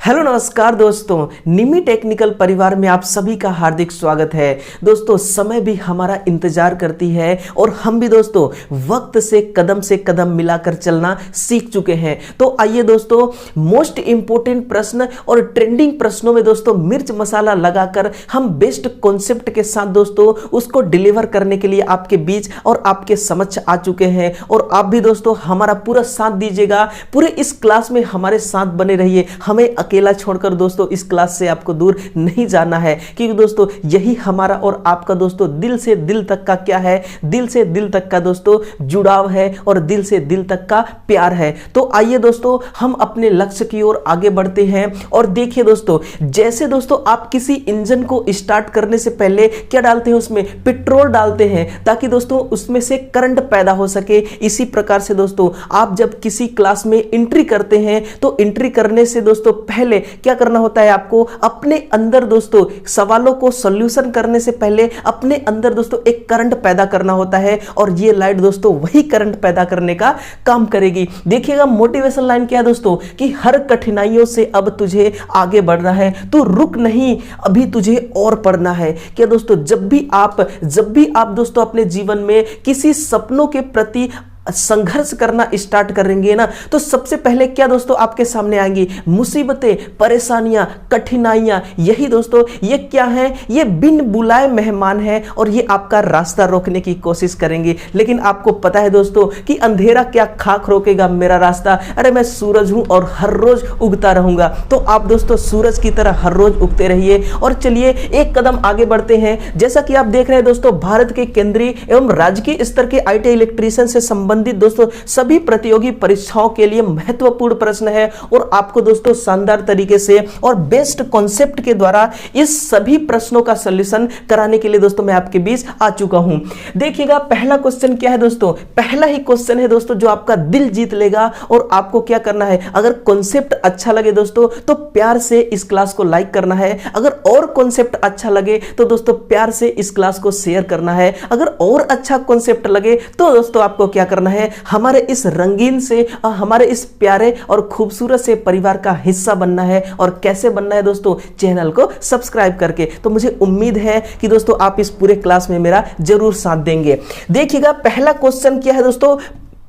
Hello नमस्कार दोस्तों, निमी technical परिवार में आप सभी का हार्दिक स्वागत है। दोस्तों समय भी हमारा इंतजार करती है और हम भी दोस्तों वक्त से कदम मिलाकर चलना सीख चुके हैं। तो आइए दोस्तों, मोस्ट इंपोर्टेंट प्रश्न और ट्रेंडिंग प्रश्नों में दोस्तों मिर्च मसाला लगाकर हम बेस्ट कॉन्सेप्ट के साथ दोस्तों उसको डिलीवर करने के लिए आपके बीच और आपके समक्ष आ चुके हैं। और आप भी दोस्तों हमारा पूरा साथ दीजिएगा, पूरे इस क्लास में हमारे साथ बने रहिए। हमें अकेला छोड़कर दोस्तों इस क्लास से आपको दूर नहीं जाना है, क्योंकि दोस्तों यही हमारा और आपका दोस्तों दिल से दिल तक का क्या है, दिल से दिल तक का दोस्तों जुड़ाव है और दिल से दिल तक का प्यार है। तो आइए दोस्तों हम अपने लक्ष्य की ओर आगे बढ़ते हैं। और देखिए दोस्तों, जैसे दोस्तों आप किसी इंजन को स्टार्ट करने से पहले क्या डालते हैं, उसमें पेट्रोल डालते हैं ताकि दोस्तों उसमें से करंट पैदा हो सके। इसी प्रकार से दोस्तों आप जब किसी क्लास में एंट्री करते हैं तो एंट्री करने से दोस्तों पहले क्या करना होता है, आपको अपने अंदर दोस्तों सवालों को सॉल्यूशन करने से पहले अपने अंदर दोस्तों एक करंट पैदा करना होता है। और ये लाइट दोस्तों वही करंट पैदा करने का काम करेगी। देखिएगा मोटिवेशन लाइन क्या है दोस्तों, कि हर कठिनाइयों से अब तुझे आगे बढ़ना है, तू रुक नहीं, अभी तुझे और पढ़ना है। क्या दोस्तों जब भी आप दोस्तों अपने जीवन में किसी सपनों के प्रति संघर्ष करना स्टार्ट करेंगे ना, तो सबसे पहले क्या दोस्तों आपके सामने आएंगी, मुसीबतें, परेशानियां, कठिनाइयां। यही दोस्तों ये क्या है, ये बिन बुलाए मेहमान है और ये आपका रास्ता रोकने की कोशिश करेंगे। लेकिन आपको पता है दोस्तों कि अंधेरा क्या खाक रोकेगा मेरा रास्ता, अरे मैं सूरज हूं और हर रोज उगता रहूंगा। तो आप दोस्तों सूरज की तरह हर रोज उगते रहिए। और चलिए एक कदम आगे बढ़ते हैं। जैसा कि आप देख रहे हैं दोस्तों, भारत के केंद्रीय एवं राजकीय स्तर के आईटी इलेक्ट्रीशियन से संबंधित दोस्तों सभी प्रतियोगी परीक्षाओं के लिए महत्वपूर्ण प्रश्न है। और आपको दोस्तों शानदार तरीके से और बेस्ट कॉन्सेप्ट के द्वारा इस सभी प्रश्नों का सॉल्यूशन कराने के लिए दोस्तों मैं आपके बीच आ चुका हूं। देखिएगा पहला क्वेश्चन क्या है दोस्तों, पहला ही क्वेश्चन है दोस्तों जो आपका दिल जीत लेगा। और आपको क्या करना है, अगर कॉन्सेप्ट अच्छा लगे दोस्तों तो प्यार से इस क्लास को लाइक करना है। अगर और कॉन्सेप्ट अच्छा लगे तो दोस्तों प्यार से इस क्लास को शेयर करना है। अगर और अच्छा कॉन्सेप्ट लगे तो दोस्तों आपको क्या करना है, हमारे इस रंगीन से हमारे इस प्यारे और खूबसूरत से परिवार का हिस्सा बनना है। और कैसे बनना है दोस्तों, चैनल को सब्सक्राइब करके। तो मुझे उम्मीद है कि दोस्तों आप इस पूरे क्लास में मेरा जरूर साथ देंगे। देखिएगा पहला क्वेश्चन क्या है दोस्तों,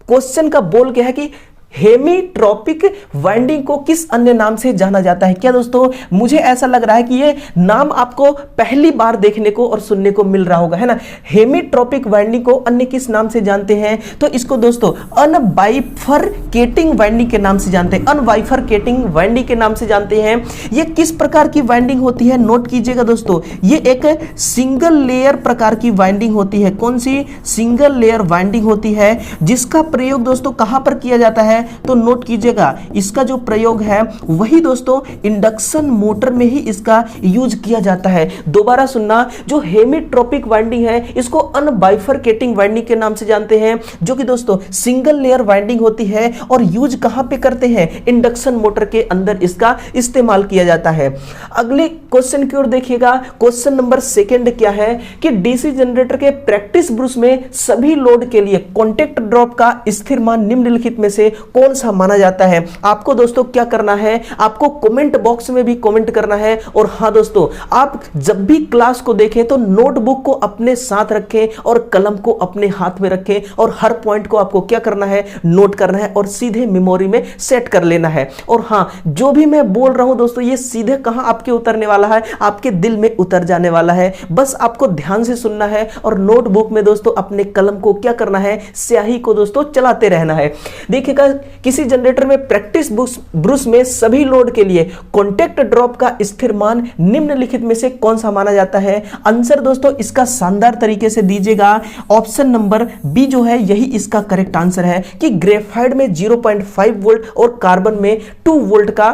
क्वेश्चन का बोल क्या है कि हेमीट्रॉपिक वाइंडिंग को किस अन्य नाम से जाना जाता है। क्या दोस्तों मुझे ऐसा लग रहा है कि ये नाम आपको पहली बार देखने को और सुनने को मिल रहा होगा, है ना। हेमीट्रॉपिक वाइंडिंग को अन्य किस नाम से जानते हैं, तो इसको दोस्तों अनबाइफरकेटिंग वाइंडिंग के नाम से जानते हैं। अनबाइफरकेटिंग वाइंडिंग के नाम से जानते हैं। ये किस प्रकार की वाइंडिंग होती है, नोट कीजिएगा दोस्तों, ये एक सिंगल लेयर प्रकार की वाइंडिंग होती है। कौन सी, सिंगल लेयर वाइंडिंग होती है, जिसका प्रयोग दोस्तों कहां पर किया जाता है, तो नोट कीजिएगा इसका जो प्रयोग है वही दोस्तों इंडक्शन मोटर में ही इसका यूज किया जाता है। दोबारा सुनना, जो हेमीट्रॉपिक वाइंडिंग है इसको अनबाइफरकेटिंग वाइंडिंग के नाम से जानते हैं, जो कि दोस्तों सिंगल लेयर वाइंडिंग होती है। और यूज कहां पे करते हैं, इंडक्शन मोटर के अंदर इसका इस्तेमाल किया जाता है। अगले क्वेश्चन की ओर देखिएगा, क्वेश्चन नंबर सेकंड क्या है कि डीसी जनरेटर के प्रैक्टिस ब्रूस में सभी लोड के लिए कॉन्टैक्ट ड्रॉप का स्थिर मान निम्नलिखित में से कौन सा माना जाता है। आपको दोस्तों क्या करना है, आपको कमेंट बॉक्स में भी कमेंट करना है। और हां दोस्तों, आप जब भी क्लास को देखें तो नोटबुक को अपने साथ रखें और कलम को अपने हाथ में रखें। और हर पॉइंट को आपको क्या करना है, नोट करना है और सीधे मेमोरी में सेट कर लेना है। और हां, जो भी मैं बोल रहा हूं दोस्तों ये सीधे कहां आपके उतरने वाला है, आपके दिल में उतर जाने वाला है। बस आपको ध्यान से सुनना है और नोटबुक में दोस्तों अपने कलम को क्या करना है, स्याही को दोस्तों चलाते रहना है। देखिएगा किसी जनरेटर में प्रैक्टिस ब्रूस में सभी लोड के लिए कॉन्टैक्ट ड्रॉप का स्थिर मान निम्नलिखित में से कौन सा माना जाता है। आंसर दोस्तों इसका शानदार तरीके से दीजिएगा। ऑप्शन नंबर बी जो है यही इसका करेक्ट आंसर है कि ग्रेफाइट में 0.5 वोल्ट और कार्बन में 2 वोल्ट का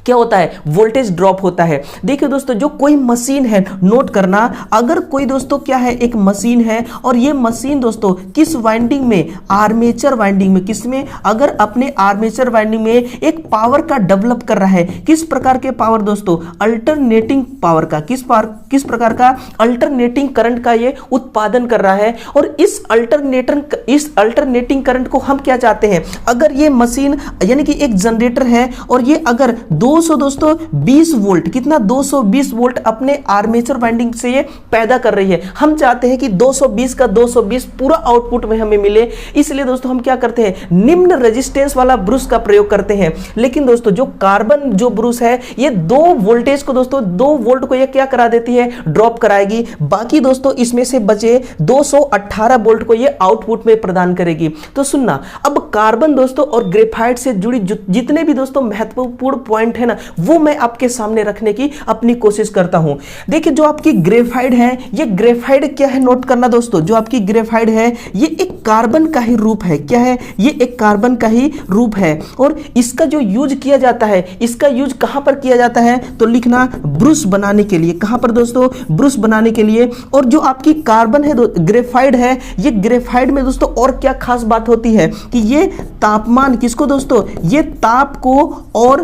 क्या होता है, वोल्टेज ड्रॉप होता है। देखिए दोस्तों, जो कोई मशीन है, नोट करना, अगर कोई दोस्तों क्या है, एक मशीन है और ये मशीन दोस्तों किस वाइंडिंग में, आर्मेचर वाइंडिंग में, किसमें, अगर अपने आर्मेचर वाइंडिंग में एक पावर का डेवलप कर रहा है, किस प्रकार के पावर दोस्तों, अल्टरनेटिंग पावर का, किस प्रकार का, अल्टरनेटिंग करंट का ये उत्पादन कर रहा है। और इस अल्टरनेटिंग करंट को हम क्या चाहते हैं, अगर ये मशीन यानी कि एक जनरेटर है और ये अगर 2 200 दोस्तों 20 वोल्ट, कितना 220 वोल्ट अपने आर्मेचर वाइंडिंग से ये पैदा कर रही है। हम चाहते हैं कि 220 का 220 पूरा आउटपुट में हमें मिले, इसलिए दोस्तों हम क्या करते हैं, निम्न रेजिस्टेंस वाला ब्रूस का प्रयोग करते हैं। लेकिन दोस्तों जो कार्बन जो ब्रूस है ये 2 वोल्टेज को दोस्तों 2 वोल्ट को ये क्या करा देती है, ड्रॉप कराएगी। बाकी दोस्तों इसमें से बचे 218 वोल्ट को ये आउटपुट में प्रदान करेगी। तो सुनना, अब कार्बन दोस्तों और ग्रेफाइट से जुड़ी जितने भी दोस्तों महत्वपूर्ण पॉइंट है ना, वो मैं आपके सामने रखने की अपनी कोशिश करता हूं। देखिए जो आपकी ग्रेफाइट है, ये ग्रेफाइट क्या है, नोट करना दोस्तों, जो आपकी ग्रेफाइट है ये एक कार्बन का ही रूप है। क्या है, ये एक कार्बन का ही रूप है। और इसका जो यूज किया जाता है, इसका यूज कहां पर किया जाता है, तो लिखना ब्रूस बनाने के लिए। कहां पर दोस्तों, ब्रूस बनाने के लिए। और जो आपकी कार्बन है ग्रेफाइट है, ये ग्रेफाइट में दोस्तों और क्या खास बात होती है कि ये तापमान किसको दोस्तों, ये ताप को और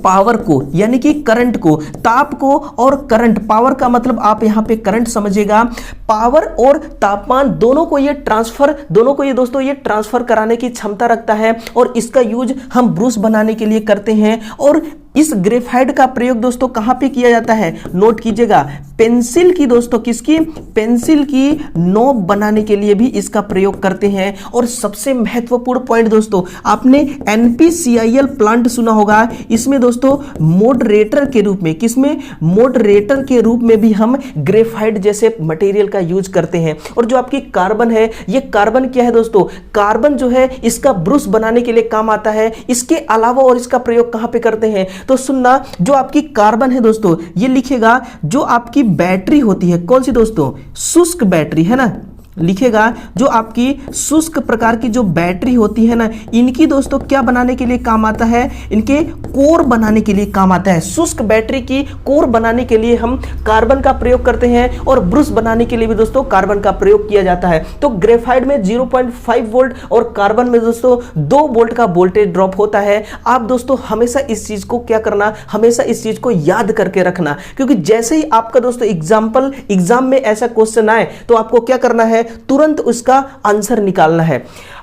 पावर को, यानी कि करंट को, ताप को और करंट, पावर का मतलब आप यहां पे करंट समझिएगा, पावर और तापमान दोनों को ये ट्रांसफर, दोनों को ये दोस्तों ये ट्रांसफर कराने की क्षमता रखता है। और इसका यूज हम ब्रूस बनाने के लिए करते हैं। और इस ग्रेफाइट का प्रयोग दोस्तों कहां पे किया जाता है, नोट कीजिएगा, पेंसिल की दोस्तों, किसकी, पेंसिल की नोक बनाने के लिए भी इसका प्रयोग करते हैं। और सबसे महत्वपूर्ण पॉइंट दोस्तों, आपने NPCIL प्लांट सुना होगा, इसमें दोस्तों मॉडरेटर के रूप में, किसमें, मॉडरेटर के रूप में भी हम ग्रेफाइट जैसे मटेरियल का यूज करते हैं। और जो आपकी कार्बन है, ये कार्बन क्या है दोस्तों, कार्बन जो है इसका ब्रूस बनाने के लिए काम आता है। इसके अलावा और इसका प्रयोग कहां पे करते हैं, तो सुनना, जो आपकी कार्बन है दोस्तों, ये लिखेगा, जो आपकी बैटरी होती है, कौन सी दोस्तों, शुष्क बैटरी है ना, लिखेगा, जो आपकी शुष्क प्रकार की जो बैटरी होती है ना, इनकी दोस्तों क्या बनाने के लिए काम आता है, इनके कोर बनाने के लिए काम आता है। शुष्क बैटरी की कोर बनाने के लिए हम कार्बन का प्रयोग करते हैं। और ब्रूस बनाने के लिए भी दोस्तों कार्बन का प्रयोग किया जाता है। तो ग्रेफाइट में 0.5 वोल्ट और कार्बन में दोस्तों 2 वोल्ट का वोल्टेज ड्रॉप होता है। आप दोस्तों हमेशा इस चीज को क्या करना, हमेशा इस चीज को याद करके रखना, क्योंकि जैसे ही आपका दोस्तों एग्जाम में ऐसा क्वेश्चन आए तो आपको क्या करना है, तुरंत उसका आंसर निकालना है।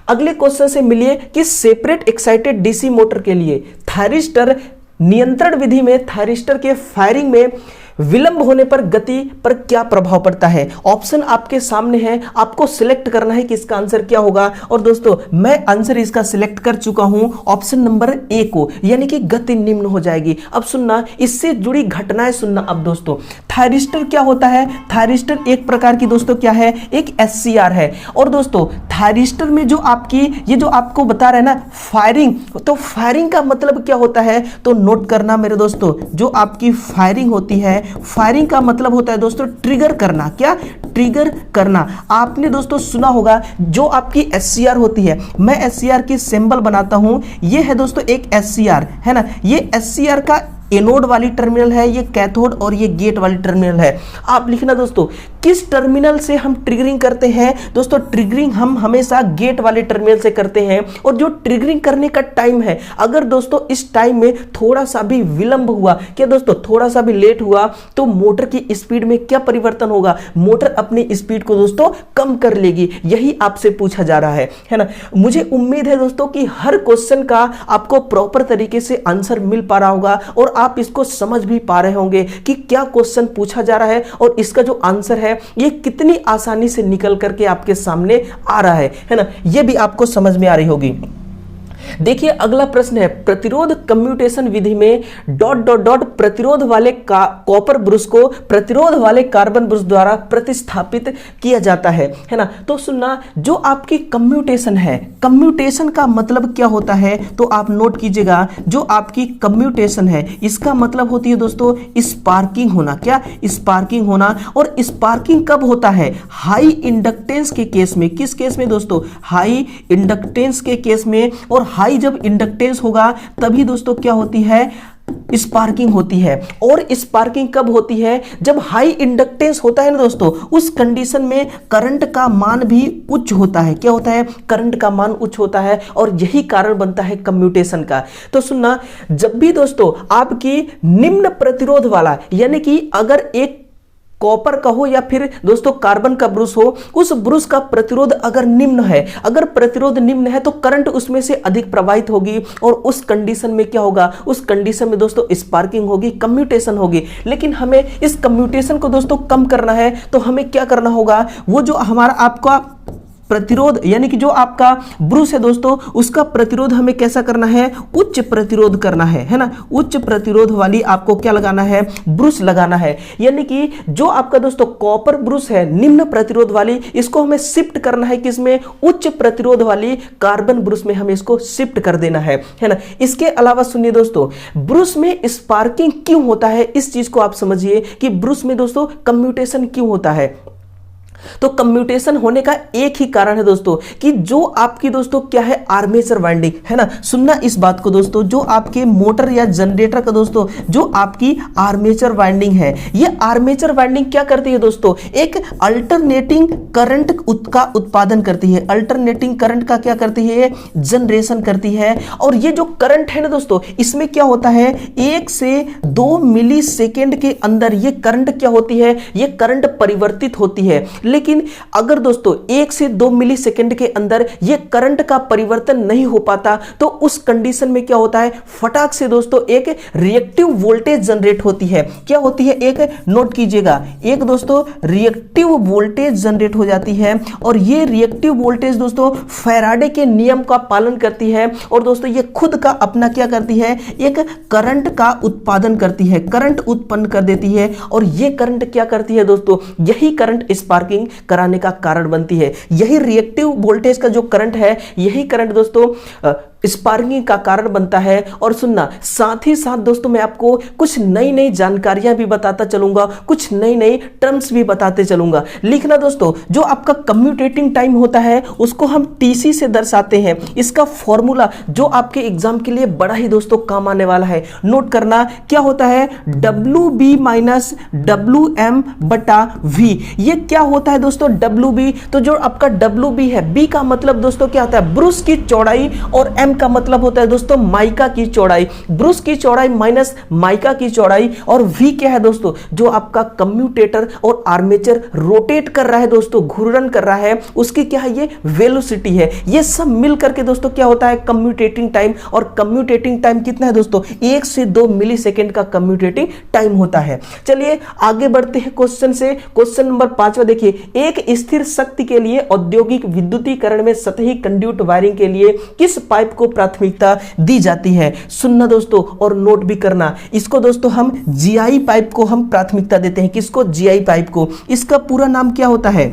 अगले क्वेश्चन से मिलिए कि सेपरेट एक्साइटेड डीसी मोटर के लिए थायरिस्टर नियंत्रण विधि में थायरिस्टर के फायरिंग में विलंब होने पर गति पर क्या प्रभाव पड़ता है। ऑप्शन आपके सामने है, आपको सिलेक्ट करना है कि इसका आंसर क्या होगा। और दोस्तों मैं आंसर इसका सिलेक्ट कर चुका हूं, ऑप्शन नंबर ए को, यानी कि गति निम्न हो जाएगी। अब सुनना, इससे जुड़ी घटनाएं सुनना। अब दोस्तों थायरिस्टर क्या होता है, थायरिस्टर एक प्रकार की दोस्तों क्या है, एक SCR है। और दोस्तों थायरिस्टर में जो आपकी, ये जो आपको बता रहे हैं ना फायरिंग, तो फायरिंग का मतलब क्या होता है, तो नोट करना मेरे दोस्तों, जो आपकी फायरिंग होती है, फायरिंग का मतलब होता है दोस्तों ट्रिगर करना। क्या, ट्रिगर करना। आपने दोस्तों सुना होगा, जो आपकी SCR होती है, मैं SCR की सिंबल बनाता हूं, ये है दोस्तों एक SCR है ना, ये SCR का एनोड वाली टर्मिनल है, ये कैथोड और ये गेट वाली टर्मिनल है। आप लिखना दोस्तों, किस टर्मिनल से हम ट्रिगरिंग करते हैं, दोस्तों ट्रिगरिंग हम हमेशा गेट वाले टर्मिनल से करते हैं। और जो ट्रिगरिंग करने का टाइम है, अगर दोस्तों इस टाइम में थोड़ा सा भी विलंब हुआ, क्या दोस्तों थोड़ा सा भी लेट हुआ, तो मोटर की स्पीड में क्या परिवर्तन होगा, मोटर अपनी स्पीड को दोस्तों कम कर लेगी। यही आपसे पूछा जा रहा है ना। मुझे उम्मीद है दोस्तों कि हर क्वेश्चन का आपको प्रॉपर तरीके से आंसर मिल पा रहा होगा और आप इसको समझ भी पा रहे होंगे कि क्या क्वेश्चन पूछा जा रहा है और इसका जो आंसर है ये कितनी आसानी से निकल करके आपके सामने आ रहा है ना। ये भी आपको समझ में आ रही होगी। देखिए अगला प्रश्न है, प्रतिरोध कम्यूटेशन विधि में डॉट डॉट डॉट प्रतिरोध वाले कॉपर ब्रूस को प्रतिरोध वाले कार्बन ब्रूस द्वारा प्रतिस्थापित किया जाता है ना। तो सुनना, जो आपकी कम्यूटेशन है, कम्यूटेशन का मतलब क्या होता है, तो आप नोट कीजिएगा, जो आपकी कम्यूटेशन है इसका मतलब होती है दोस्तों स्पार्किंग होना। क्या, स्पार्किंग होना। और स्पार्किंग कब होता है, हाई इंडक्टेंस के केस में। किस केस में दोस्तों, हाई इंडक्टेंस के केस में। और हाई जब इंडक्टेंस होगा तभी दोस्तों क्या होती है, स्पार्किंग होती है। और स्पार्किंग कब होती है, जब हाई इंडक्टेंस होता है ना दोस्तों, उस कंडीशन में करंट का मान भी उच्च होता है। क्या होता है, करंट का मान उच्च होता है और यही कारण बनता है कम्यूटेशन का। तो सुनना, जब भी दोस्तों आपकी निम्न प्रतिरोध वाला, यानी कि अगर एक कॉपर का हो या फिर दोस्तों कार्बन का ब्रुश हो, उस ब्रुश का प्रतिरोध अगर निम्न है, अगर प्रतिरोध निम्न है तो करंट उसमें से अधिक प्रवाहित होगी और उस कंडीशन में क्या होगा, उस कंडीशन में दोस्तों स्पार्किंग होगी, कम्यूटेशन होगी। लेकिन हमें इस कम्यूटेशन को दोस्तों कम करना है तो हमें क्या करना होगा, वो जो हमारा आपका प्रतिरोध यानी कि जो आपका ब्रुश है दोस्तों, उसका प्रतिरोध हमें कैसा करना है, उच्च प्रतिरोध करना है ना। उच्च प्रतिरोध वाली आपको क्या लगाना है, ब्रुश लगाना है। यानी कि जो आपका दोस्तों कॉपर ब्रुश है निम्न प्रतिरोध वाली, इसको हमें शिफ्ट करना है किसमें, उच्च प्रतिरोध वाली कार्बन ब्रुश में हमें इसको शिफ्ट कर देना है ना। इसके अलावा सुनिए दोस्तों, ब्रुश में स्पार्किंग क्यों होता है, इस चीज को आप समझिए कि ब्रुश में दोस्तों कम्यूटेशन क्यों होता है। तो कम्यूटेशन होने का एक ही कारण है दोस्तों कि जो आपकी दोस्तों क्या है, आर्मेचर वाइंडिंग है ना। सुनना इस बात को दोस्तों, जो आपके मोटर या जनरेटर का दोस्तों जो आपकी आर्मेचर वाइंडिंग है, ये आर्मेचर वाइंडिंग क्या करती है दोस्तों, एक अल्टरनेटिंग करंट का उत्पादन करती है। अल्टरनेटिंग करंट का क्या करती है, जनरेशन करती है। और ये जो करंट है ना दोस्तों, इसमें क्या होता है, 1 से 2 मिली सेकेंड के अंदर ये करंट क्या होती है, ये करंट परिवर्तित होती है। लेकिन अगर दोस्तों 1 से 2 मिली सेकेंड के अंदर यह करंट का परिवर्तन नहीं हो पाता तो उस कंडीशन में क्या होता है, फटाक से दोस्तों एक रिएक्टिव वोल्टेज जनरेट होती है। क्या होती है, एक नोट कीजिएगा, एक दोस्तों रिएक्टिव वोल्टेज जनरेट हो जाती है। और यह रिएक्टिव वोल्टेज दोस्तों फैराडे के नियम का पालन करती है और दोस्तों यह खुद का अपना क्या करती है, एक करंट का उत्पादन करती है, करंट उत्पन्न कर देती है। और यह करंट क्या करती है दोस्तों, यही करंट स्पार्किंग कराने का कारण बनती है। यही रिएक्टिव वोल्टेज का जो करंट है, यही करंट दोस्तों स्पार्किंग का कारण बनता है। और सुनना, साथ ही साथ दोस्तों मैं आपको कुछ नई नई जानकारियां भी बताता चलूंगा, कुछ नई नई टर्म्स भी बताते चलूंगा। लिखना दोस्तों, जो आपका कम्यूटेटिंग टाइम होता है उसको हम टीसी से दर्शाते हैं। इसका फॉर्मूला जो आपके एग्जाम के लिए बड़ा ही दोस्तों काम आने वाला है, नोट करना, क्या होता है, WB माइनस WM बटा V। ये क्या होता है दोस्तों, WB, तो जो आपका WB है, B का मतलब दोस्तों क्या होता है, ब्रुश की चौड़ाई, और M का मतलब होता है दोस्तों माइका की चौड़ाई। ब्रुश की चौड़ाई माइनस माइका की चौड़ाई। और V क्या है दोस्तों, जो आपका कम्यूटेटर और आर्मेचर रोटेट कर रहा है दोस्तों, घूर्णन कर रहा है, उसकी क्या है, ये वेलोसिटी है। ये सब मिल करके दोस्तों क्या होता है, कम्यूटेटिंग टाइम। और कम्यूटेटिंग टाइम कितना है दोस्तों, 1 से 2 मिली सेकेंड का कम्यूटेटिंग टाइम होता है। चलिए आगे बढ़ते हैं क्वेश्चन से। क्वेश्चन नंबर 5 देखिए, एक स्थिर शक्ति के लिए औद्योगिक विद्युतीकरण में सतही कंड्यूट वायरिंग के लिए किस पाइप को प्राथमिकता दी जाती है। सुनना दोस्तों और नोट भी करना, इसको दोस्तों हम जीआई पाइप को हम प्राथमिकता देते हैं। किसको, जीआई पाइप को। इसका पूरा नाम क्या होता है,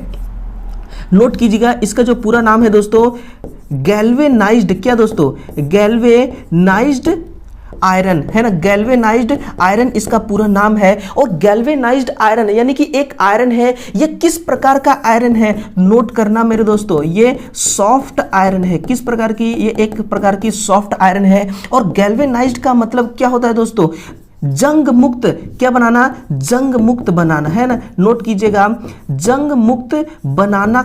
नोट कीजिएगा, इसका जो पूरा नाम है दोस्तों गैल्वेनाइज्ड, क्या दोस्तों, गैल्वेनाइज्ड आयरन है ना, गैल्वेनाइज्ड आयरन इसका पूरा नाम है। और गैल्वेनाइज्ड आयरन यानी कि एक आयरन है, ये किस प्रकार का आयरन है, नोट करना मेरे दोस्तों, ये सॉफ्ट आयरन है। किस प्रकार की, ये एक प्रकार की सॉफ्ट आयरन है। और गैल्वेनाइज्ड का मतलब क्या होता है दोस्तों, जंग मुक्त, क्या बनाना, जंग मुक्त बनाना है ना, नोट कीजिएगा, जंग मुक्त बनाना।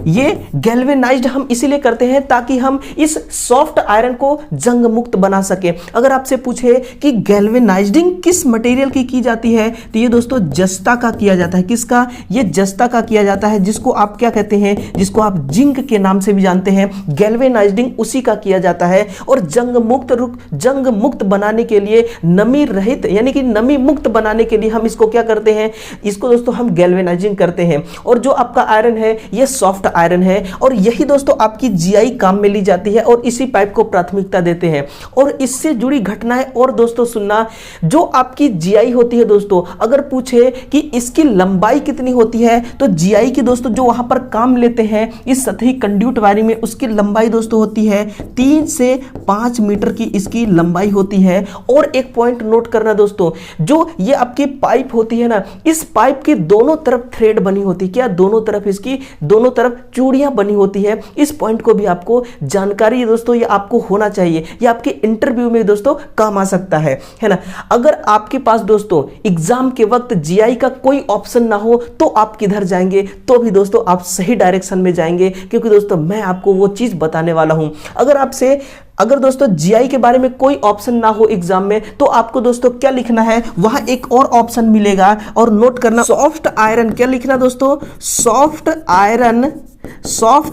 ये गैल्वेनाइज्ड हम इसीलिए करते हैं ताकि हम इस सॉफ्ट आयरन को जंग मुक्त बना सके। अगर आपसे पूछे कि गैल्वेनाइजिंग किस मटेरियल की जाती है, तो ये दोस्तों जस्ता का किया जाता है। किसका, ये जस्ता का किया जाता है, जिसको आप क्या कहते हैं, जिसको आप जिंक के नाम से भी जानते हैं। गैल्वेनाइजिंग उसी का किया जाता है। और जंग मुक्त बनाने के लिए, नमी रहित यानी कि नमी मुक्त बनाने के लिए हम इसको क्या करते हैं, इसको दोस्तों हम गैल्वेनाइजिंग करते हैं। और जो आपका आयरन है ये सॉफ्ट आयरन है और यही दोस्तों आपकी जीआई काम में ली जाती है और इसी पाइप को प्राथमिकता देते हैं। और इससे जुड़ी घटनाएं और दोस्तों सुनना, जो आपकी जीआई होती है दोस्तों, अगर पूछे कि इसकी लंबाई कितनी होती है, तो जीआई की दोस्तों जो वहां पर काम लेते हैं इस सतही कंड्यूट वायरिंग में, उसकी लंबाई दोस्तों होती है 3 से 5 मीटर की इसकी लंबाई होती है। और एक पॉइंट नोट करना दोस्तों, जो ये आपकी पाइप होती है ना, इस पाइप की दोनों तरफ थ्रेड बनी होती है। क्या, दोनों तरफ इसकी दोनों तरफ चूड़ियां बनी होती है। इस पॉइंट को भी आपको जानकारी है दोस्तों, ये आपको होना चाहिए, ये आपके इंटरव्यू में दोस्तों काम आ सकता है ना। अगर आपके पास दोस्तों एग्जाम के वक्त जीआई का कोई ऑप्शन ना हो तो आप किधर जाएंगे, तो भी दोस्तों आप सही डायरेक्शन में जाएंगे, क्योंकि दोस्तों मैं आपको वो चीज बताने वाला हूं। अगर आपसे अगर दोस्तों जीआई के बारे में कोई ऑप्शन ना हो एग्जाम में तो आपको दोस्तों क्या लिखना है, वहां एक और ऑप्शन मिलेगा और नोट करना, सॉफ्ट आयरन। क्या लिखना दोस्तों, सॉफ्ट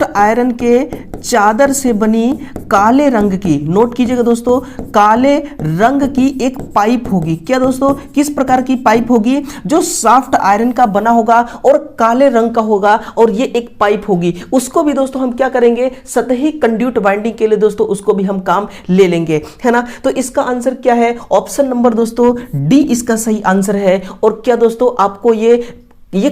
आयरन के चादर से बनी काले रंग की, नोट कीजिएगा दोस्तों, काले रंग की एक पाइप होगी। क्या दोस्तों, किस प्रकार की पाइप होगी, जो सॉफ्ट आयरन का बना होगा और काले रंग का होगा और ये एक पाइप होगी। उसको भी दोस्तों हम क्या करेंगे, सतही कंड्यूट बाइंडिंग के लिए दोस्तों उसको भी हम काम ले लेंगे, है ना। तो इसका आंसर क्या है, ऑप्शन नंबर दोस्तों डी इसका सही आंसर है। और क्या दोस्तों आपको ये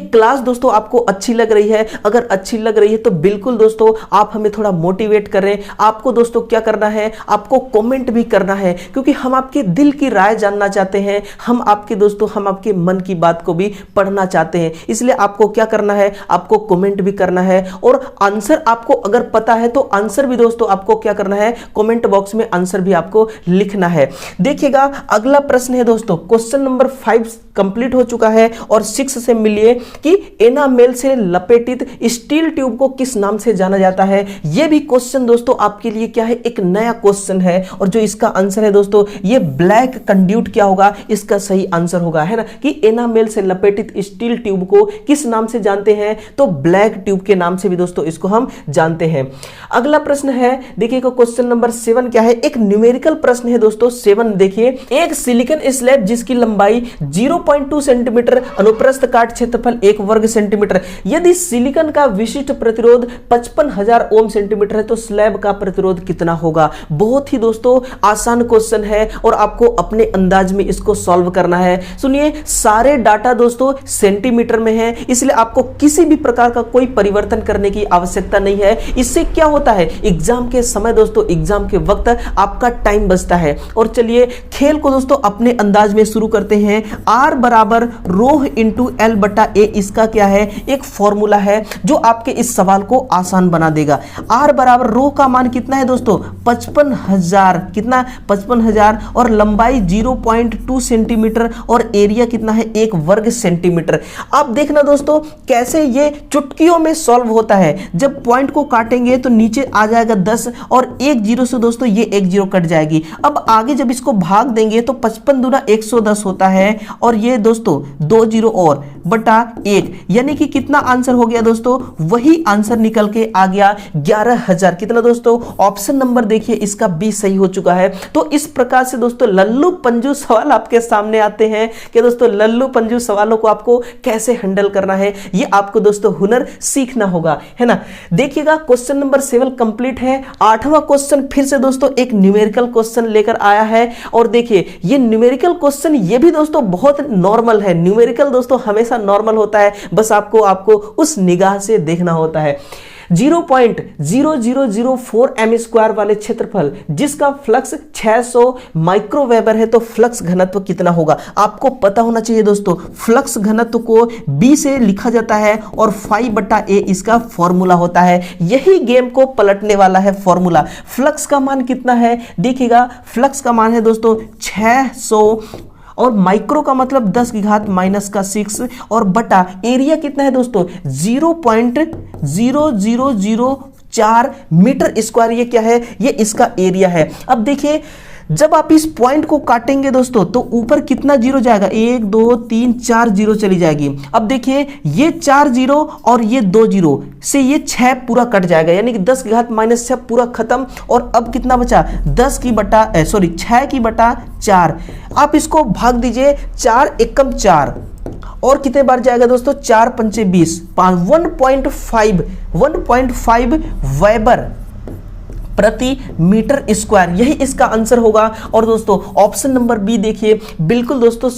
क्लास दोस्तों आपको अच्छी लग रही है? अगर अच्छी लग रही है तो बिल्कुल दोस्तों आप हमें थोड़ा मोटिवेट करें। आपको दोस्तों क्या करना है, आपको कमेंट भी करना है, क्योंकि हम आपके दिल की राय जानना चाहते हैं। हम आपके मन की बात को भी पढ़ना चाहते हैं। इसलिए आपको क्या करना है, आपको कमेंट भी करना है और आंसर आपको अगर पता है तो आंसर भी दोस्तों आपको क्या करना है, कमेंट बॉक्स में आंसर भी आपको लिखना है। देखिएगा अगला प्रश्न है दोस्तों, क्वेश्चन नंबर 5 कंप्लीट हो चुका है और 6 से मिलिए कि एनामेल से लपेटित स्टील ट्यूब को किस नाम से जाना जाता है। यह भी क्वेश्चन दोस्तों आपके लिए क्या है, एक नया क्वेश्चन है। और जो इसका आंसर है दोस्तों, ये ब्लैक कंड्यूट क्या होगा, इसका सही आंसर होगा, है ना, कि एनामेल से लपेटित स्टील ट्यूब को किस नाम से जानते हैं, तो ब्लैक ट्यूब के नाम से भी दोस्तों इसको हम जानते हैं। अगला प्रश्न है, देखिएगा क्वेश्चन नंबर 7 क्या है, एक न्यूमेरिकल प्रश्न है दोस्तों 7। देखिए, एक सिलिकॉन स्लैब जिसकी लंबाई 0.2 सेंटीमीटर, अनुप्रस्थ काट क्षेत्रफल 1 वर्ग सेंटीमीटर, यदि सिलिकॉन का विशिष्ट प्रतिरोध 55,000 ओम सेंटीमीटर है तो स्लैब का प्रतिरोध कितना होगा। बहुत ही दोस्तों आसान क्वेश्चन है और आपको अपने अंदाज में इसको सॉल्व करना है। सुनिए, सारे डाटा दोस्तों सेंटीमीटर में है, इसलिए आपको किसी भी प्रकार का कोई परिवर्तन करने की आवश्यकता नहीं है। इससे क्या होता है, एग्जाम के समय दोस्तों, एग्जाम के वक्त आपका टाइम बचता है। और चलिए खेल को दोस्तों अपने अंदाज में शुरू करते हैं। R बराबर रो इंटू L बटा A, इसका क्या है, एक फॉर्मूला है जो आपके इस सवाल को आसान बना देगा। R बराबर रो का मान कितना है दोस्तों, 55,000, कितना 55,000, और लंबाई 0.2 सेंटीमीटर और एरिया कितना है, 1 वर्ग सेंटीमीटर। आप देखना दोस्तों कैसे ये चुटकियों में सॉल्व होता है। जब पॉइंट को काटेंगे तो नीचे आ जाएगा 10 और 1 जीरो से दोस्तों ये 1 जीरो कट जाएगी। अब आगे जब इसको भाग देंगे तो 55 दूना 110 होता है और ये दोस्तों 2 जीरो और बटा 1, यानी कि कितना आंसर हो गया दोस्तों, वही आंसर निकल के आ गया 11,000। कितना दोस्तों, ऑप्शन नंबर देखिए इसका बी सही हो चुका है। तो इस प्रकार से दोस्तों लल्लू पंजू सवाल आपके सामने आते हैं कि दोस्तों लल्लू पंजू सवालों को आपको कैसे हैंडल करना है, ये आपको दोस्तों हुनर सीखना होगा, है ना। देखिएगा क्वेश्चन नंबर 7 कंप्लीट है। 8वां क्वेश्चन फिर से दोस्तों एक न्यूमेरिकल क्वेश्चन लेकर आया है। और देखिए ये न्यूमेरिकल क्वेश्चन ये भी दोस्तों बहुत नॉर्मल है। न्यूमेरिकल दोस्तों हमेशा नॉर्मल होता है, बस आपको उस निगाह से देखना होता है। 0.0004 एम स्क्वायर वाले क्षेत्रफल जिसका फ्लक्स 600 माइक्रोवेबर है तो फ्लक्स घनत्व कितना होगा। आपको पता होना चाहिए दोस्तों, फ्लक्स घनत्व को B से लिखा जाता है और phi बटा A इसका फॉर्मूला होता है। यही गेम को पलटने वाला है फॉर्मूला। फ्लक्स का मान कितना है, देखिएगा फ्लक्स का मान है दोस्तों 600 और माइक्रो का मतलब 10 की घात -6 और बटा एरिया कितना है दोस्तों 0.0004 मीटर स्क्वायर। ये क्या है, ये इसका एरिया है। अब देखिए जब आप इस पॉइंट को काटेंगे दोस्तों तो ऊपर कितना जीरो जाएगा, 1 2 3 4 जीरो चली जाएगी। अब देखिए ये 4 जीरो और ये 2 जीरो से ये 6 पूरा कट जाएगा, यानी कि 10 की घात -6 पूरा खत्म। और अब कितना बचा, 6 की बटा 4। आप इसको भाग दीजिए, 4 एकम 4 और कितने बार जाएगा दोस्तों, 4 पंचे 20, 1.5 वेबर प्रति मीटर स्क्वायर, यही इसका आंसर होगा। और दोस्तों ऑप्शन नंबर बी देखिए बिल्कुल दोस्तों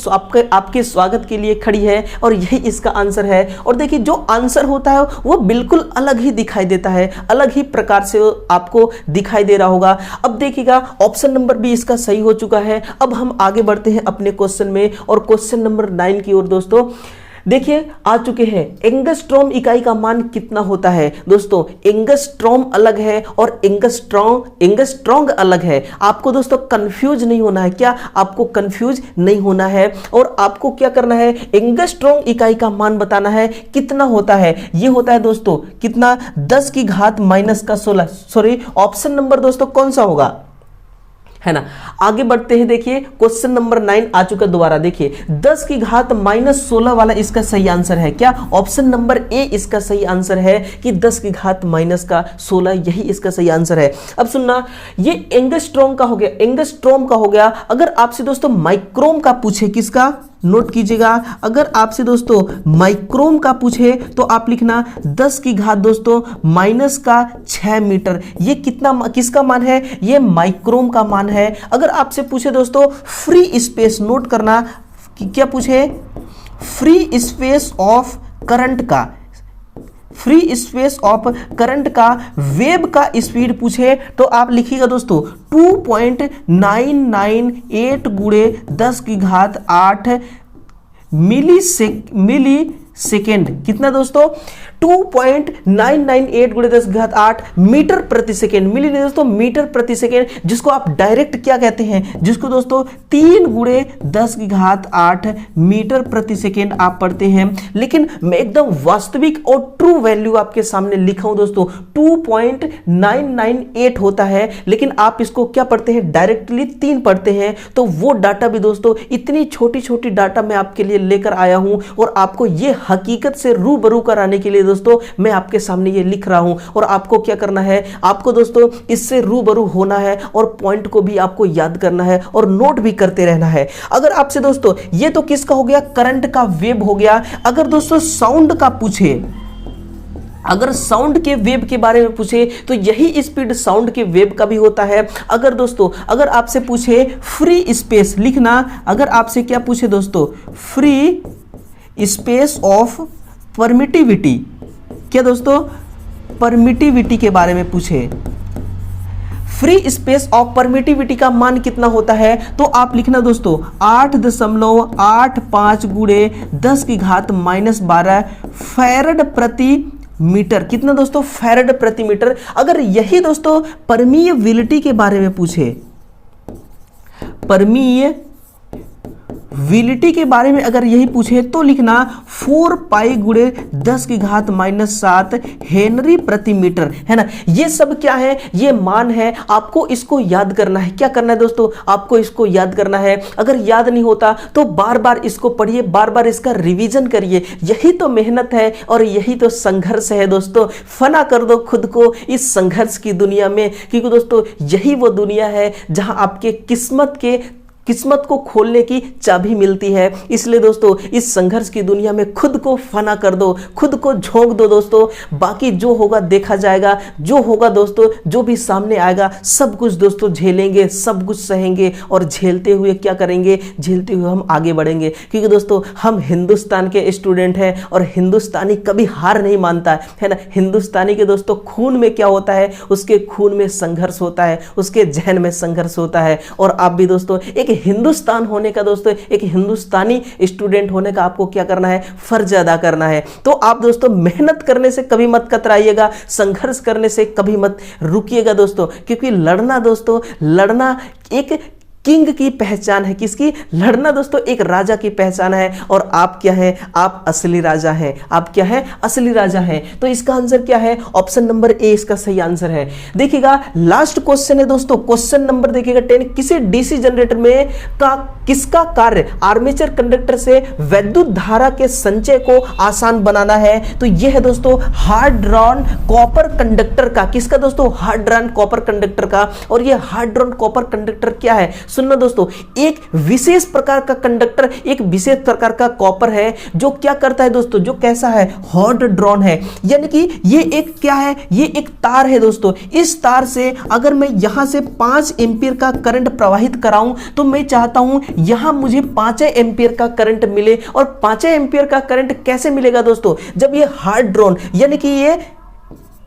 आपके स्वागत के लिए खड़ी है और यही इसका आंसर है। और देखिए जो आंसर होता है वो बिल्कुल अलग ही दिखाई देता है, अलग ही प्रकार से आपको दिखाई दे रहा होगा। अब देखिएगा ऑप्शन नंबर बी इसका सही हो चुका है। अब हम आगे बढ़ते हैं अपने क्वेश्चन में और क्वेश्चन नंबर 9 की ओर। दोस्तों देखिए आ चुके हैं, एंगस्ट्रॉम इकाई का मान कितना होता है। दोस्तों एंगस्ट्रॉम अलग है और एंगस्ट्रॉन्ग अलग है। आपको दोस्तों कंफ्यूज नहीं होना है, क्या आपको कंफ्यूज नहीं होना है। और आपको क्या करना है, एंगस्ट्रॉम इकाई का मान बताना है कितना होता है। ये होता है दोस्तों कितना, 10 की घात -16। सॉरी ऑप्शन नंबर दोस्तों कौन सा होगा, है ना। आगे बढ़ते हैं, देखिए क्वेश्चन नंबर 9 आ चुका दोबारा। देखिए 10 की घात -16 वाला इसका सही आंसर है क्या? ऑप्शन नंबर ए इसका सही आंसर है कि 10 की घात -16, यही इसका सही आंसर है। अब सुनना, ये एंगस्ट्रॉम का हो गया, एंगस्ट्रॉम का हो गया। अगर आपसे दोस्तों माइक्रोम का पूछे, किसका, नोट कीजिएगा, अगर आपसे दोस्तों माइक्रोम का पूछे तो आप लिखना 10 की घात दोस्तों -6 मीटर। ये कितना, किसका मान है? ये माइक्रोम का मान है। अगर आपसे पूछे दोस्तों फ्री स्पेस, नोट करना कि क्या पूछे, फ्री स्पेस ऑफ करंट का, फ्री स्पेस ऑफ करंट का वेव का स्पीड पूछे तो आप लिखिएगा दोस्तों 2.998 गुणे 10 की घात 8 मिली सेकेंड। कितना दोस्तों? 2.998 गुणे 10 की घात 8 मीटर प्रति सेकेंड। मिली नहीं दोस्तों, मीटर प्रति सेकेंड, जिसको आप डायरेक्ट क्या कहते हैं, जिसको दोस्तों 3 गुणे 10 की घात 8 मीटर प्रति सेकेंड आप पढ़ते हैं। लेकिन मैं एकदम वास्तविक और ट्रू वैल्यू आपके सामने लिखा हूं दोस्तों, 2.998 होता है, लेकिन आप इसको क्या पढ़ते हैं, डायरेक्टली 3 पढ़ते हैं। तो वो डाटा भी दोस्तों, इतनी छोटी छोटी डाटा मैं आपके लिए लेकर आया हूं और आपको ये हकीकत से रूबरू कराने के लिए दोस्तों मैं आपके सामने ये लिख रहा हूं। और आपको क्या करना है, आपको दोस्तों इससे रूबरू होना है और पॉइंट को भी आपको याद करना है और नोट भी करते रहना है। अगर आपसे दोस्तों, ये तो किसका हो गया, करंट का वेव हो गया। अगर दोस्तों साउंड का पूछे, अगर साउंड के वेव के बारे में पूछे तो यही स्पीड साउंड के वेव का भी होता है। अगर दोस्तों, अगर आपसे पूछे फ्री स्पेस, लिखना, अगर आपसे क्या पूछे दोस्तों, फ्री स्पेस ऑफ परमिटिविटी, क्या दोस्तों, परमिटिविटी के बारे में पूछे, फ्री स्पेस ऑफ परमिटिविटी का मान कितना होता है, तो आप लिखना दोस्तों 8.85 गुणे 10 की घात -12 फैरड प्रति मीटर। कितना दोस्तों, फैरड प्रति मीटर। अगर यही दोस्तों परमिएबिलिटी के बारे में पूछे, परमिएबिलिटी के बारे में अगर यही पूछे तो लिखना 4 पाई गुणे 10 की घात -7 हेनरी प्रति मीटर, है ना। ये सब क्या है, ये मान है, आपको इसको याद करना है। क्या करना है दोस्तों, आपको इसको याद करना है। अगर याद नहीं होता तो बार बार इसको पढ़िए, बार बार इसका रिवीजन करिए। यही तो मेहनत है और यही तो संघर्ष है दोस्तों। फना कर दो खुद को इस संघर्ष की दुनिया में, क्योंकि दोस्तों यही वो दुनिया है जहां आपके किस्मत को खोलने की चाबी मिलती है। इसलिए दोस्तों इस संघर्ष की दुनिया में खुद को फना कर दो, खुद को झोंक दो दोस्तों। बाकी जो होगा देखा जाएगा, जो होगा दोस्तों, जो भी सामने आएगा सब कुछ दोस्तों झेलेंगे, सब कुछ सहेंगे और झेलते हुए क्या करेंगे, झेलते हुए हम आगे बढ़ेंगे। क्योंकि दोस्तों हम हिंदुस्तान के स्टूडेंट हैं और हिंदुस्तानी कभी हार नहीं मानता है ना। हिंदुस्तानी के दोस्तों खून में क्या होता है, उसके खून में संघर्ष होता है, उसके जहन में संघर्ष होता है। और आप भी दोस्तों एक हिंदुस्तान होने का दोस्तों, एक हिंदुस्तानी स्टूडेंट होने का आपको क्या करना है, फर्ज अदा करना है। तो आप दोस्तों मेहनत करने से कभी मत कतराइएगा, संघर्ष करने से कभी मत रुकिएगा दोस्तों। क्योंकि लड़ना दोस्तों, लड़ना एक किंग की पहचान है। किसकी? लड़ना दोस्तों एक राजा की पहचान है। और आप क्या है, आप असली राजा हैं। आप क्या है, असली राजा हैं। तो इसका आंसर क्या है, ऑप्शन नंबर ए इसका सही आंसर है। देखिएगा लास्ट क्वेश्चन है दोस्तों, क्वेश्चन नंबर देखिएगा 10। किसी डीसी जनरेटर में किसका कार्य आर्मेचर कंडक्टर से वैद्युत धारा के संचय को आसान बनाना है? तो यह है दोस्तों हार्ड ड्रॉन कॉपर कंडक्टर का। किसका दोस्तों? हार्ड ड्रॉन कॉपर कंडक्टर का। और यह हार्ड ड्रॉन कॉपर कंडक्टर क्या है, सुनना दोस्तों, एक विशेष प्रकार का कंडक्टर, एक विशेष प्रकार का कॉपर है जो क्या करता है दोस्तों, जो कैसा है, हॉट ड्रॉन है। यानी कि ये एक क्या है, ये एक तार है दोस्तों। इस तार से अगर मैं यहां से 5 एम्पीयर का करंट प्रवाहित कराऊं तो मैं चाहता हूं यहां मुझे 5 एम्पीयर का करंट मिले। और 5 एम्पीयर का करंट कैसे मिलेगा दोस्तों, जब ये हार्ड ड्रॉन यानी कि ये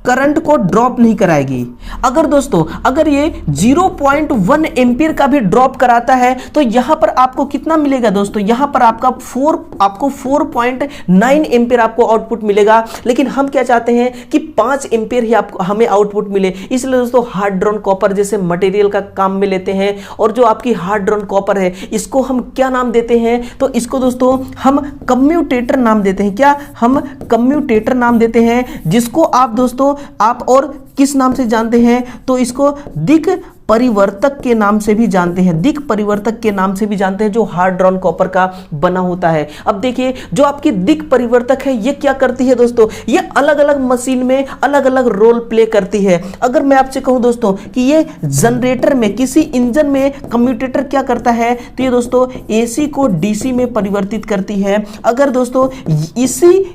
करंट को ड्रॉप नहीं कराएगी। अगर दोस्तों अगर ये 0.1 एम्पीयर का भी ड्रॉप कराता है तो यहां पर आपको कितना मिलेगा दोस्तों, यहां पर आपको 4.9 एम्पीयर आपको आउटपुट मिलेगा। लेकिन हम क्या चाहते हैं कि 5 एम्पीयर ही आपको हमें आउटपुट मिले। इसलिए दोस्तों हार्ड ड्रॉन कॉपर जैसे मटेरियल का काम में लेते हैं। और जो आपकी हार्ड ड्रॉन कॉपर है इसको हम क्या नाम देते हैं, तो इसको दोस्तों हम कम्यूटेटर नाम देते हैं। क्या? हम कम्यूटेटर नाम देते हैं, जिसको आप दोस्तों आप और किस नाम से जानते हैं, तो इसको दिक परिवर्तक के नाम से भी जानते हैं, दिक् परिवर्तक के नाम से भी जानते हैं, जो हार्ड ड्रॉन कॉपर का बना होता है। अब देखिए जो आपकी दिक् परिवर्तक है ये क्या करती है दोस्तों, ये अलग अलग मशीन में अलग अलग रोल प्ले करती है। अगर मैं आपसे कहूं दोस्तों कि ये जनरेटर में, किसी इंजन में कम्यूटेटर क्या करता है, तो ये दोस्तों एसी को डीसी में परिवर्तित करती है। अगर दोस्तों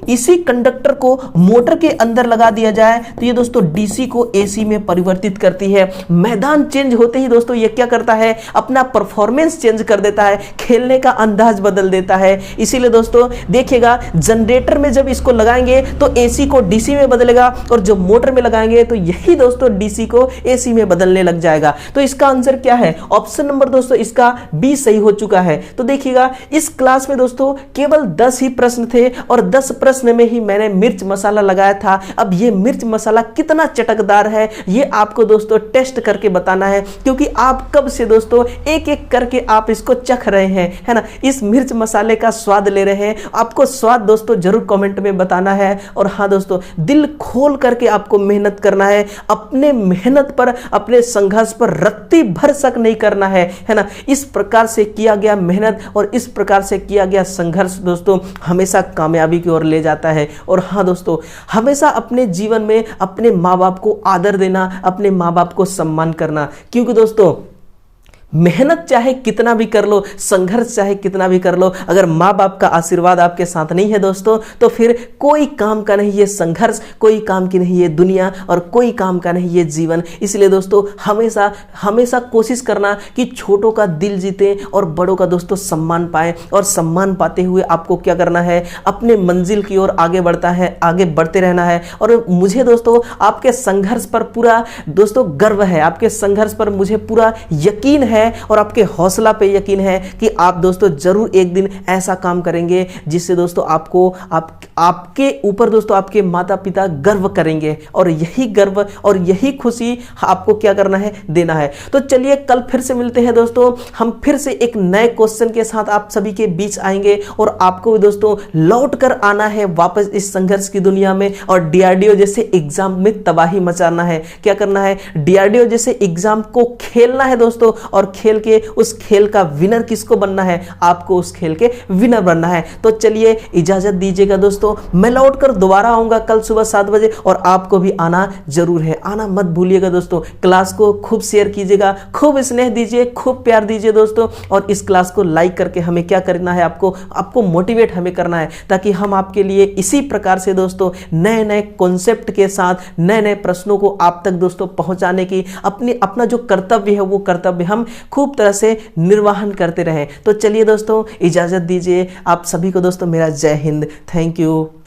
इसी कंडक्टर को मोटर के अंदर लगा दिया जाए तो ये दोस्तों डीसी को एसी में परिवर्तित करती है। मैदान चेंज होते ही दोस्तों ये क्या करता है, अपना परफॉर्मेंस चेंज कर देता है, खेलने का अंदाज बदल देता है। इसीलिए दोस्तों देखिएगा जनरेटर में जब इसको लगाएंगे तो एसी को डीसी में बदलेगा, और जब मोटर में लगाएंगे तो यही दोस्तों डीसी को एसी में बदलने लग जाएगा। तो इसका आंसर क्या है, ऑप्शन नंबर दोस्तों इसका बी सही हो चुका है। तो देखिएगा इस क्लास में दोस्तों केवल 10 ही प्रश्न थे, और 10 प्रश्न में ही मैंने मिर्च मसाला लगाया था। अब ये मिर्च मसाला कितना चटकदार है ये आपको दोस्तों टेस्ट करके बताना है, क्योंकि आप कब से दोस्तों एक एक करके आप इसको चख रहे हैं, है ना, इस मिर्च मसाले का स्वाद ले रहे हैं। आपको स्वाद दोस्तों जरूर कमेंट में बताना है। और हाँ दोस्तों, दिल खोल करके आपको मेहनत करना है, अपने मेहनत पर, अपने संघर्ष पर रत्ती भर शक नहीं करना है ना। इस प्रकार से किया गया मेहनत और इस प्रकार से किया गया संघर्ष दोस्तों हमेशा कामयाबी की ओर ले जाता है। और हाँ दोस्तों, हमेशा अपने जीवन में अपने माँ बाप को आदर देना, अपने माँ बाप को सम्मान करना, क्योंकि दोस्तों मेहनत चाहे कितना भी कर लो, संघर्ष चाहे कितना भी कर लो, अगर माँ बाप का आशीर्वाद आपके साथ नहीं है दोस्तों तो फिर कोई काम का नहीं ये संघर्ष, कोई काम की नहीं ये दुनिया, और कोई काम का नहीं ये जीवन। इसलिए दोस्तों हमेशा हमेशा कोशिश करना कि छोटों का दिल जीते और बड़ों का दोस्तों सम्मान पाए, और सम्मान पाते हुए आपको क्या करना है, अपने मंजिल की ओर आगे बढ़ते रहना है। और मुझे दोस्तों आपके संघर्ष पर पूरा दोस्तों गर्व है, आपके संघर्ष पर मुझे पूरा यकीन है, और आपके हौसला पे यकीन है कि आप दोस्तों जरूर एक दिन ऐसा काम करेंगे जिससे दोस्तों आपके ऊपर दोस्तों आपके माता पिता गर्व करेंगे, और यही गर्व और यही खुशी आपको क्या करना है, देना है। तो चलिए कल फिर से मिलते हैं दोस्तों, हम फिर से एक नए क्वेश्चन के साथ आप सभी के बीच आएंगे, और आपको भी दोस्तों लौट कर आना है वापस इस संघर्ष की दुनिया में, और डीआरडीओ जैसे एग्जाम में तबाही मचाना है। क्या करना है, डीआरडीओ जैसे एग्जाम को खेलना है दोस्तों, और खेल के उस खेल का विनर किसको बनना है, आपको उस खेल के विनर बनना है। तो चलिए इजाजत दीजिएगा दोस्तों, मैं लौट कर दोबारा आऊंगा कल सुबह 7 बजे, और आपको भी आना जरूर है, आना मत भूलिएगा दोस्तों। क्लास को खूब शेयर कीजिएगा, खूब स्नेह दीजिए, खूब प्यार दीजिए दोस्तों, और इस क्लास को लाइक करके हमें क्या करना है, आपको मोटिवेट हमें करना है, ताकि हम आपके लिए इसी प्रकार से दोस्तों नए नए कॉन्सेप्ट के साथ नए नए प्रश्नों को आप तक दोस्तों पहुंचाने की अपना जो कर्तव्य है वो कर्तव्य हम खूब तरह से निर्वहन करते रहें। तो चलिए दोस्तों इजाजत दीजिए, आप सभी को दोस्तों मेरा जय हिंद, थैंक यू।